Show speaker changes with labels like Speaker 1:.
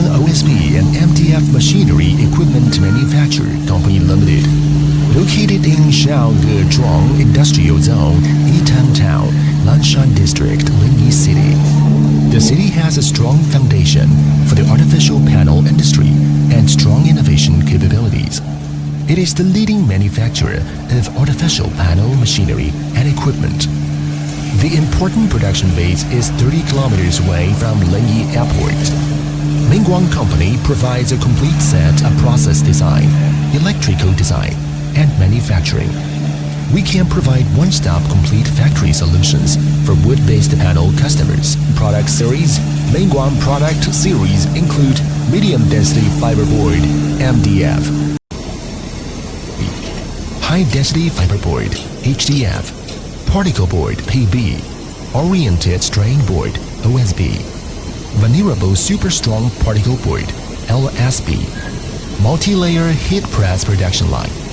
Speaker 1: Mingguang OSB and MDF Machinery Equipment Manufacturer Company Limited. Located in Shaogezhuang Industrial Zone, Yitan Town, Lanshan District, Linyi City. The city has a strong foundation for the artificial panel industry and strong innovation capabilities. It is the leading manufacturer of artificial panel machinery and equipment. The important production base is 30 kilometers away from Linyi Airport. Mingguang Company provides a complete set of process design, electrical design, and manufacturing. We can provide one-stop complete factory solutions for wood-based panel customers. Product series: Mingguang product series include medium-density fiberboard (MDF), high-density fiberboard (HDF), particle board (PB), oriented strain board (OSB), vulnerable super strong particle board (LSB), multi-layer heat press production line.